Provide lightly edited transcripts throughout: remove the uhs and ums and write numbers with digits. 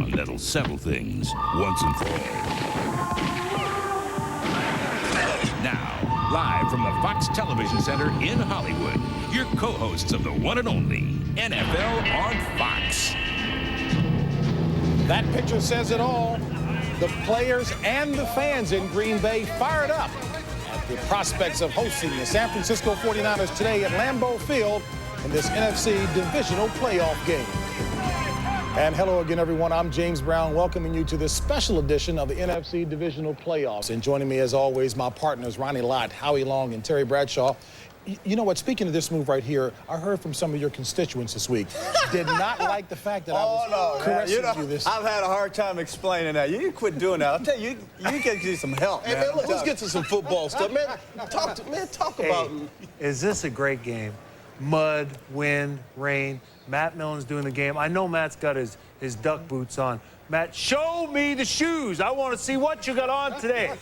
That'll settle things once and for all. Now, live from the Fox Television Center in Hollywood, your co-hosts of the one and only NFL on Fox. That picture says it all. The players and the fans in Green Bay fired up at the prospects of hosting the San Francisco 49ers today at Lambeau Field in this NFC Divisional Playoff game. And hello again, everyone. I'm James Brown, welcoming you to this special edition of the NFC Divisional Playoffs. And joining me, as always, my partners, Ronnie, Lott, Howie Long, and Terry Bradshaw. You know what? Speaking of this move right here, I heard from some of your constituents this week. Did not like the fact that I was caressing you this. I've had a hard time explaining that. You quit doing that. I'll tell you, you get you some help, man. Hey, man, let's get to some football stuff, man. Talk about. Is this a great game? Mud, wind, rain. Matt Millen's doing the game. I know Matt's got his duck boots on. Matt, show me the shoes. I want to see what you got on today.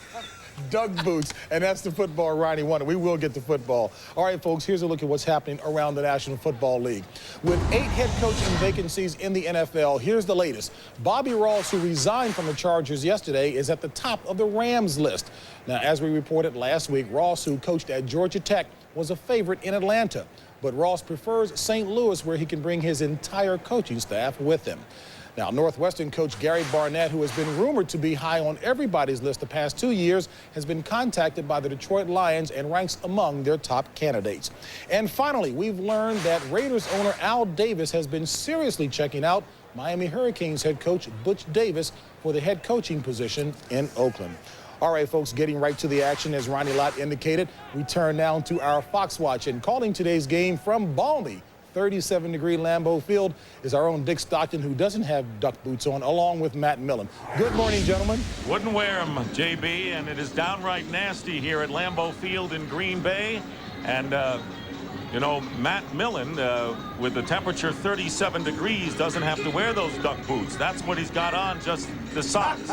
Duck boots, and that's the football Ronnie wanted. We will get to football. All right, folks, here's a look at what's happening around the National Football League. With 8 head coaching vacancies in the NFL, here's the latest. Bobby Ross, who resigned from the Chargers yesterday, is at the top of the Rams list. Now, as we reported last week, Ross, who coached at Georgia Tech, was a favorite in Atlanta. But Ross prefers St. Louis, where he can bring his entire coaching staff with him. Now, Northwestern coach Gary Barnett, who has been rumored to be high on everybody's list the past 2 years, has been contacted by the Detroit Lions and ranks among their top candidates. And finally, we've learned that Raiders owner Al Davis has been seriously checking out Miami Hurricanes head coach Butch Davis for the head coaching position in Oakland. All right, folks, getting right to the action, as Ronnie Lott indicated, we turn now to our Fox Watch. And calling today's game from balmy 37-degree Lambeau Field is our own Dick Stockton, who doesn't have duck boots on, along with Matt Millen. Good morning, gentlemen. Wouldn't wear them, JB, and it is downright nasty here at Lambeau Field in Green Bay. And, you know, Matt Millen, with the temperature 37 degrees, doesn't have to wear those duck boots. That's what he's got on, just the socks.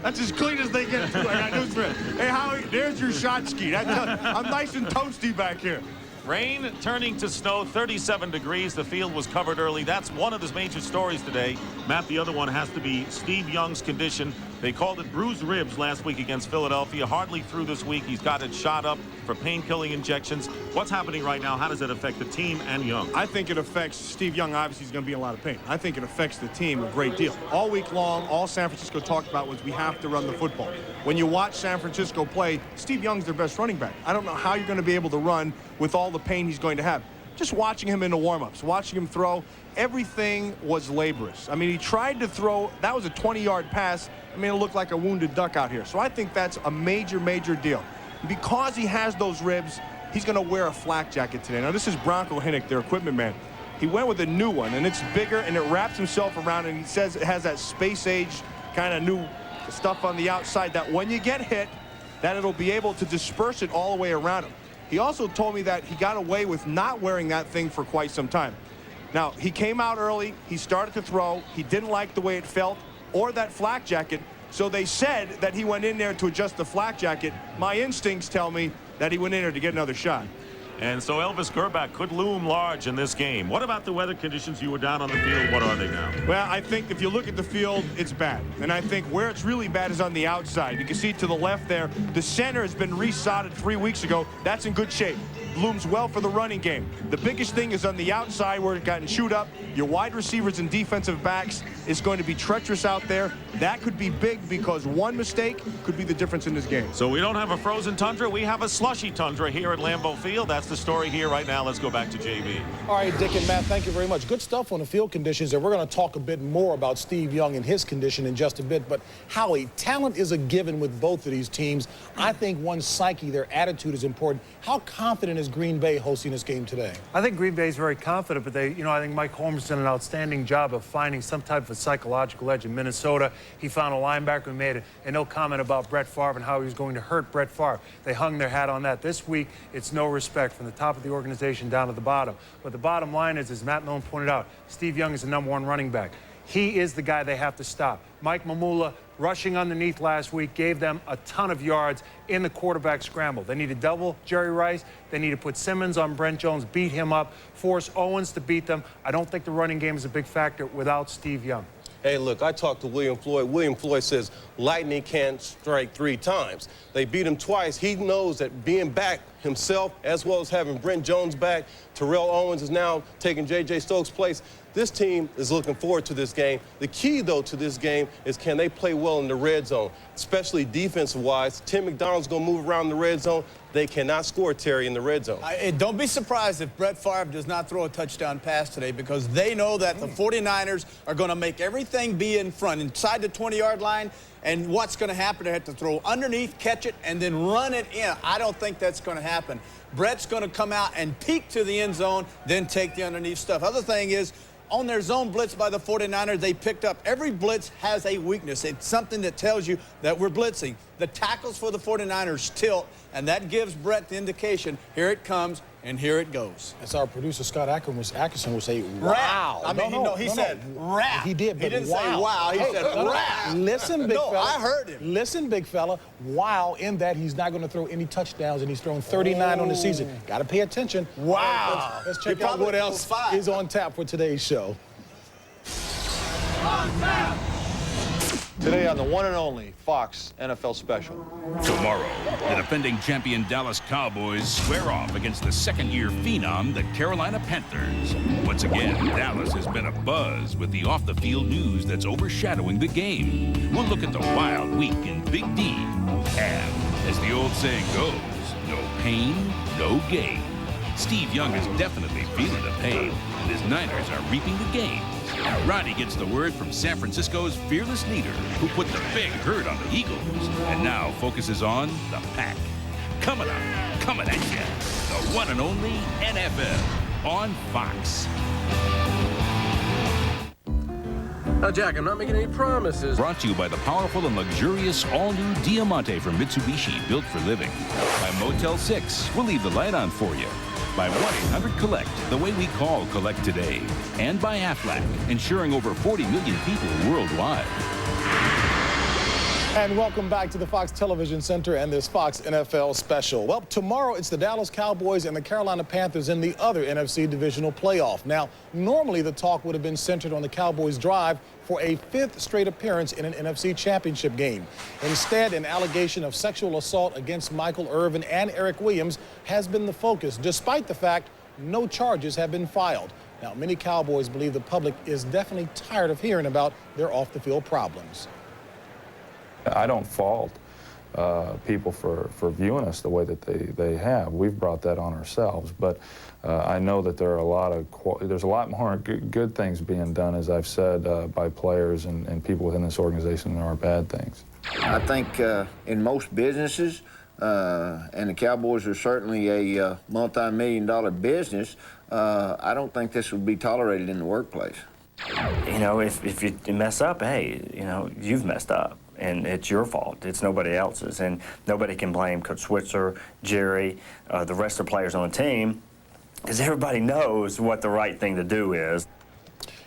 That's as clean as they get, too. I got news for you. Hey, Howie, there's your shot ski. I'm nice and toasty back here. Rain turning to snow, 37 degrees. The field was covered early. That's one of the major stories today. Matt, the other one has to be Steve Young's condition. They called it bruised ribs last week against Philadelphia. Hardly through this week. He's got it shot up for pain-killing injections. What's happening right now? How does it affect the team and Young? I think it affects Steve Young. Obviously, he's going to be in a lot of pain. I think it affects the team a great deal. All week long, all San Francisco talked about was we have to run the football. When you watch San Francisco play, Steve Young's their best running back. I don't know how you're going to be able to run with all the pain he's going to have. Just watching him in the warm-ups, watching him throw, everything was laborious. I mean, he tried to throw, that was a 20-yard pass. I mean, it looked like a wounded duck out here. So I think that's a major, major deal. Because he has those ribs, he's going to wear a flak jacket today. Now, this is Bronco Hinnick, their equipment man. He went with a new one, and it's bigger, and it wraps himself around, and he says it has that space-age kind of new stuff on the outside that when you get hit, that it'll be able to disperse it all the way around him. He also told me that he got away with not wearing that thing for quite some time. Now, he came out early. He started to throw. He didn't like the way it felt or that flak jacket. So they said that he went in there to adjust the flak jacket. My instincts tell me that he went in there to get another shot. And so Elvis Grbac could loom large in this game. What about the weather conditions? You were down on the field. What are they now? Well, I think if you look at the field, it's bad. And I think where it's really bad is on the outside. You can see to the left there, the center has been resodded 3 weeks ago. That's in good shape. Looms well for the running game. The biggest thing is on the outside where it got chewed up. Your wide receivers and defensive backs is going to be treacherous out there. That could be big because one mistake could be the difference in this game. So we don't have a frozen tundra. We have a slushy tundra here at Lambeau Field. That's the story here right now. Let's go back to JB. All right, Dick and Matt, thank you very much. Good stuff on the field conditions, and we're going to talk a bit more about Steve Young and his condition in just a bit. But Howie, talent is a given with both of these teams. I think one's psyche, their attitude is important. How confident is Green Bay hosting this game today? I think Green Bay is very confident, but I think Mike Holmes did an outstanding job of finding some type of a psychological edge in Minnesota. He found a linebacker who made an ill comment about Brett Favre and how he was going to hurt Brett Favre. They hung their hat on that. This week, it's no respect from the top of the organization down to the bottom. But the bottom line is, as Matt Millen pointed out, Steve Young is the #1 running back. He is the guy they have to stop. Mike Mamula, rushing underneath last week, gave them a ton of yards in the quarterback scramble. They need to double Jerry Rice. They need to put Simmons on Brent Jones, beat him up, force Owens to beat them. I don't think the running game is a big factor without Steve Young. Hey, look, I talked to William Floyd. William Floyd says lightning can't strike 3 times. They beat him twice. He knows that being back himself, as well as having Brent Jones back, Terrell Owens is now taking J.J. Stokes' place. This team is looking forward to this game. The key, though, to this game is can they play well in the red zone, especially defensive-wise. Tim McDonald's going to move around the red zone. They cannot score, Terry, in the red zone. Don't be surprised if Brett Favre does not throw a touchdown pass today, because they know that the 49ers are going to make everything be in front, inside the 20-yard line. And what's going to happen? They have to throw underneath, catch it, and then run it in. I don't think that's going to happen. Brett's going to come out and peek to the end zone, then take the underneath stuff. Other thing is, on their zone blitz by the 49ers, they picked up. Every blitz has a weakness. It's something that tells you that we're blitzing. The tackles for the 49ers tilt, and that gives Brett the indication, here it comes, and here it goes. As our producer, Scott Atkinson, would say, wow. I mean, he said rap. He did, but he didn't wow. say wow. He said rap. Listen, big fella. I heard him. Listen, big fella. Wow, in that he's not going to throw any touchdowns, and he's thrown 39 on the season. Got to pay attention. Wow. Let's check out what else is on tap for today's show. Today on the one and only Fox NFL Special. Tomorrow, the defending champion Dallas Cowboys square off against the second-year phenom, the Carolina Panthers. Once again, Dallas has been abuzz with the off-the-field news that's overshadowing the game. We'll look at the wild week in Big D. And, as the old saying goes, no pain, no gain. Steve Young is definitely feeling the pain, and his Niners are reaping the gain. Ronnie gets the word from San Francisco's fearless leader, who put the big hurt on the Eagles, and now focuses on the pack. Coming up, coming at you, the one and only NFL on Fox. Now, Jack, I'm not making any promises. Brought to you by the powerful and luxurious all-new Diamante from Mitsubishi, built for living. By Motel 6, we'll leave the light on for you. By 1-800-COLLECT, the way we call collect today. And by Aflac, insuring over 40 million people worldwide. And welcome back to the Fox Television Center and this Fox NFL special. Well, tomorrow it's the Dallas Cowboys and the Carolina Panthers in the other NFC Divisional Playoff. Now, normally the talk would have been centered on the Cowboys' drive for a 5th straight appearance in an NFC Championship game. Instead, an allegation of sexual assault against Michael Irvin and Eric Williams has been the focus, despite the fact no charges have been filed. Now, many Cowboys believe the public is definitely tired of hearing about their off-the-field problems. I don't fault people for viewing us the way that they have. We've brought that on ourselves, but I know that there are there's a lot more good things being done, as I've said, by players and people within this organization than there are bad things. I think in most businesses, and the Cowboys are certainly a multi-million-dollar business, I don't think this would be tolerated in the workplace. You know, if you mess up, hey, you know, you've messed up. And it's your fault. It's nobody else's. And nobody can blame Coach Switzer, Jerry, the rest of the players on the team, because everybody knows what the right thing to do is.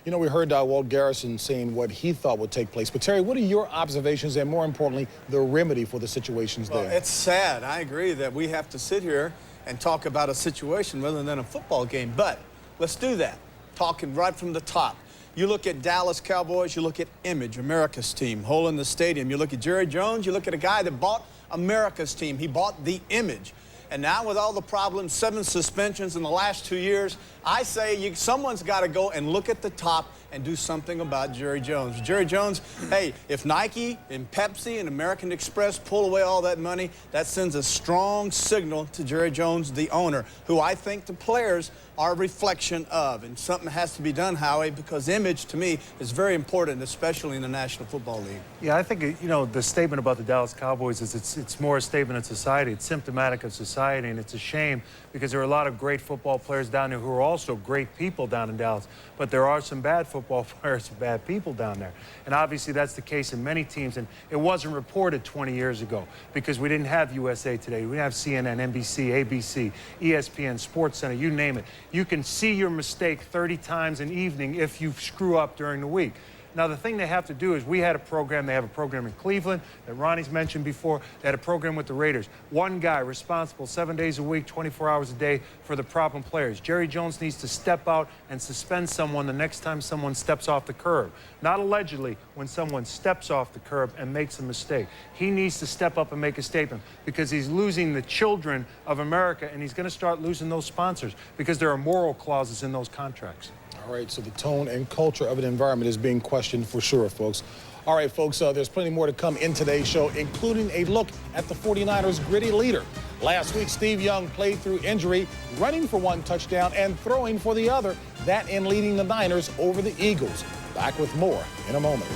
You know, we heard Walt Garrison saying what he thought would take place. But, Terry, what are your observations and, more importantly, the remedy for the situations there? It's sad. I agree that we have to sit here and talk about a situation rather than a football game. But let's do that, talking right from the top. You look at Dallas Cowboys, you look at Image, America's team, hole in the stadium. You look at Jerry Jones, you look at a guy that bought America's team. He bought the Image. And now with all the problems, 7 suspensions in the last 2 years, I say someone's got to go and look at the top and do something about Jerry Jones. Jerry Jones, hey, if Nike and Pepsi and American Express pull away all that money, that sends a strong signal to Jerry Jones, the owner, who I think the players are a reflection of. And something has to be done, Howie, because image, to me, is very important, especially in the National Football League. Yeah, I think, you know, the statement about the Dallas Cowboys is it's more a statement of society. It's symptomatic of society, and it's a shame because there are a lot of great football players down there who are also great people down in Dallas. But there are some bad football players and bad people down there. And obviously that's the case in many teams. And it wasn't reported 20 years ago because we didn't have USA Today. We didn't have CNN, NBC, ABC, ESPN, SportsCenter, you name it. You can see your mistake 30 times an evening if you screw up during the week. Now, the thing they have to do is we had a program, they have a program in Cleveland that Ronnie's mentioned before. They had a program with the Raiders. One guy responsible 7 days a week, 24 hours a day for the problem players. Jerry Jones needs to step out and suspend someone the next time someone steps off the curb. Not allegedly, when someone steps off the curb and makes a mistake. He needs to step up and make a statement because he's losing the children of America, and he's going to start losing those sponsors because there are moral clauses in those contracts. All right, so the tone and culture of an environment is being questioned for sure, folks. All right, folks, there's plenty more to come in today's show, including a look at the 49ers' gritty leader. Last week, Steve Young played through injury, running for one touchdown and throwing for the other, that in leading the Niners over the Eagles. Back with more in a moment.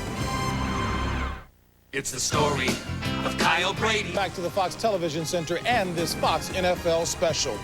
It's the story of Kyle Brady. Back to the Fox Television Center and this Fox NFL special.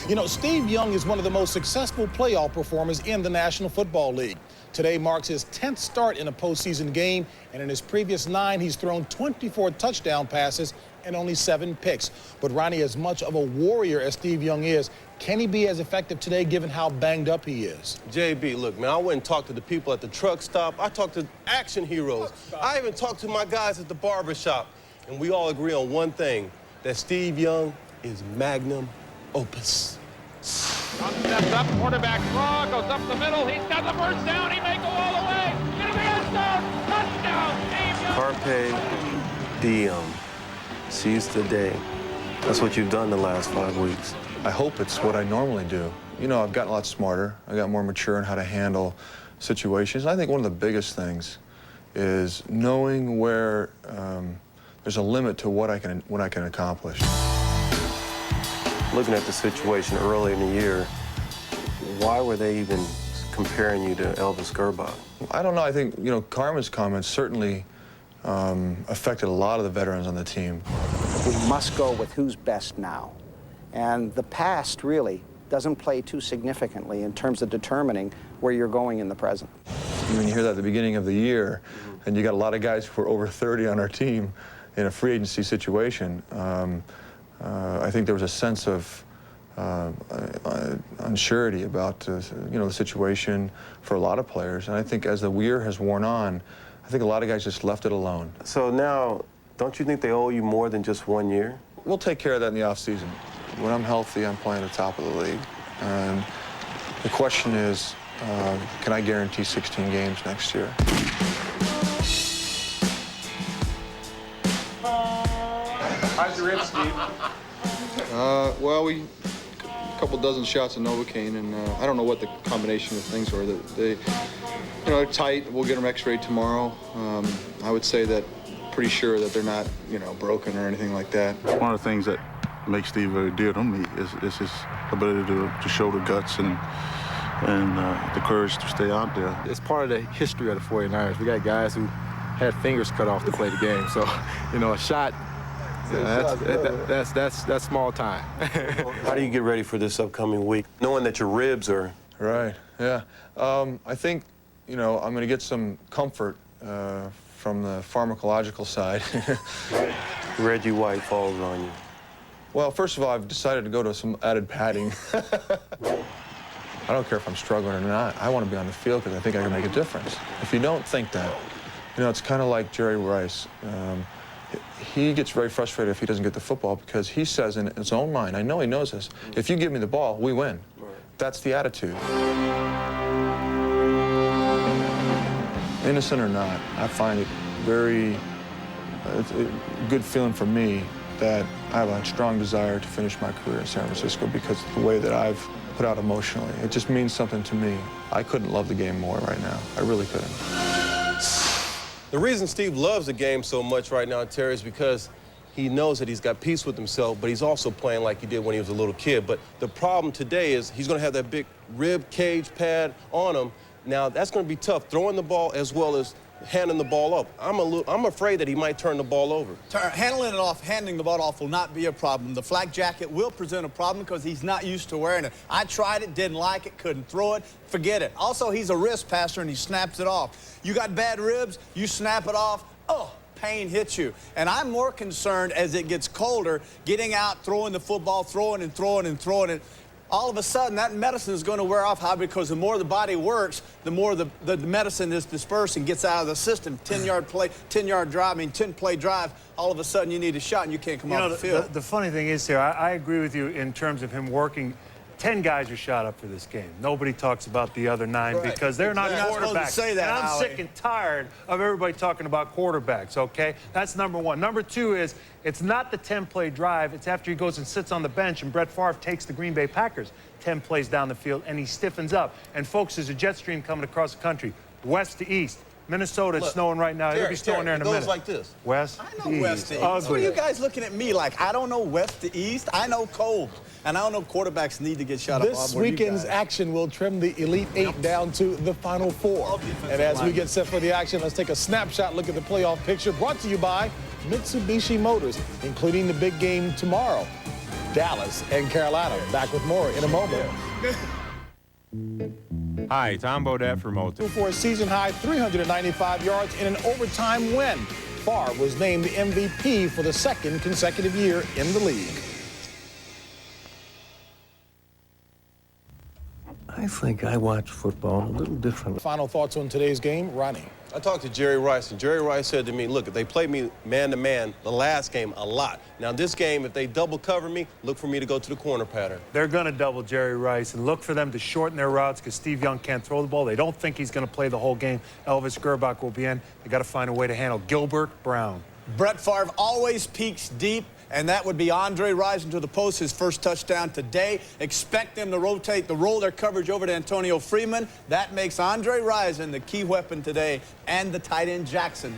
You know, Steve Young is one of the most successful playoff performers in the National Football League. Today marks his 10th start in a postseason game, and in his previous 9, he's thrown 24 touchdown passes and only 7 picks. But Ronnie, as much of a warrior as Steve Young is, can he be as effective today given how banged up he is? JB, look, man, I went and talked to the people at the truck stop. I talked to action heroes. I even talked to my guys at the barbershop. And we all agree on one thing, that Steve Young is magnum opus. Young steps up, quarterback draw, goes up the middle. He's got the first down. He may go all the way. Into the end zone. Touchdown, Steve Young. Carpe diem. Seize the day. That's what you've done the last 5 weeks. I hope it's what I normally do. You know, I've gotten a lot smarter. I got more mature in how to handle situations. I think one of the biggest things is knowing where there's a limit to what I can accomplish. Looking at the situation early in the year, why were they even comparing you to Elvis Gerbach? I don't know. I think, you know, Carmen's comments certainly affected a lot of the veterans on the team. We must go with who's best now. And the past really doesn't play too significantly in terms of determining where you're going in the present. When you hear that at the beginning of the year, and you got a lot of guys who are over 30 on our team in a free agency situation, I think there was a sense of unsurety about you know, the situation for a lot of players. And I think as the year has worn on, I think a lot of guys just left it alone. So now, don't you think they owe you more than just 1 year? We'll take care of that in the offseason. When I'm healthy, I'm playing at the top of the league. And the question is, can I guarantee 16 games next year? How's your ribs, Steve? Well, a couple dozen shots of Novocaine, and I don't know what the combination of things were. They, you know, they're tight. We'll get them X-rayed tomorrow. I would say that pretty sure that they're not, you know, broken or anything like that. One of the things that makes Steve very dear to me is his ability to show the guts and the courage to stay out there. It's part of the history of the 49ers. We got guys who had fingers cut off to play the game. So, you know, a shot, that's small time. How do you get ready for this upcoming week, knowing that your ribs are... Right, yeah. I think, you know, I'm going to get some comfort from the pharmacological side. Reggie White falls on you. Well, first of all, I've decided to go to some added padding. I don't care if I'm struggling or not. I want to be on the field because I think I can make a difference. If you don't think that, you know, it's kind of like Jerry Rice. He gets very frustrated if he doesn't get the football because he says in his own mind, I know he knows this, if you give me the ball, we win. Right. That's the attitude. Innocent or not, I find it very it's a good feeling for me that I have a strong desire to finish my career in San Francisco because of the way that I've put out emotionally. It just means something to me. I couldn't love the game more right now. I really couldn't. The reason Steve loves the game so much right now, Terry, is because he knows that he's got peace with himself, but he's also playing like he did when he was a little kid. But the problem today is he's going to have that big rib cage pad on him. Now, that's going to be tough, throwing the ball as well as handing the ball off. I'm afraid that he might turn the ball over. Handing it off, handing the ball off will not be a problem. The flak jacket will present a problem because he's not used to wearing it. I tried it, didn't like it, couldn't throw it, forget it. Also, he's a wrist passer and he snaps it off. You got bad ribs, you snap it off, oh, pain hits you. And I'm more concerned as it gets colder, getting out, throwing the football, throwing and throwing and throwing it. all of a sudden that medicine is going to wear off, Howie, because the more the body works, the more the medicine is dispersed and gets out of the system. 10-yard play, 10-yard drive, 10-play drive, all of a sudden you need a shot and you can't come off the field. The funny thing is here, I agree with you in terms of him working. 10 guys are shot up for this game. Nobody talks about the other 9 because they're not quarterbacks. You're not supposed to say that, and I'm Howie. sick and tired of everybody talking about quarterbacks, okay? That's number 1. Number 2 is it's not the 10-play drive. It's after he goes and sits on the bench and Brett Favre takes the Green Bay Packers 10 plays down the field and he stiffens up. And, folks, there's a jet stream coming across the country, west to east. Minnesota, it's snowing right now. It'll be snowing there in a minute. It goes like this. West I know west to east. What are you guys looking at me like? I don't know west to east. I know cold. And I don't know quarterbacks need to get shot up. This weekend's action will trim the Elite 8 down to the Final 4. And as we get set for the action, let's take a snapshot look at the playoff picture brought to you by Mitsubishi Motors, including the big game tomorrow, Dallas and Carolina. Back with more in a moment. Hi, Tom Bodette for Motor. For a season-high 395 yards in an overtime win, Favre was named the MVP for the 2nd consecutive year in the league. I think I watch football a little differently. Final thoughts on today's game, Ronnie. I talked to Jerry Rice, and Jerry Rice said to me, look, they played me man-to-man the last game a lot. Now, this game, if they double cover me, look for me to go to the corner pattern. They're going to double Jerry Rice and look for them to shorten their routes because Steve Young can't throw the ball. They don't think he's going to play the whole game. Elvis Gerbach will be in. They got to find a way to handle Gilbert Brown. Brett Favre always peaks deep, and that would be Andre rising to the post, his first touchdown today. Expect them to roll their coverage over to Antonio Freeman. That makes Andre Rison the key weapon today, and the tight end Jackson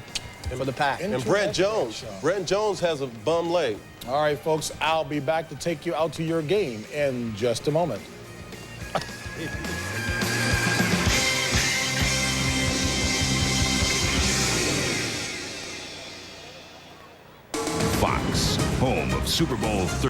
for the pack. And Brent Jones. Brent Jones has a bum leg. All right, folks, I'll be back to take you out to your game in just a moment. Fox, home of Super Bowl 30.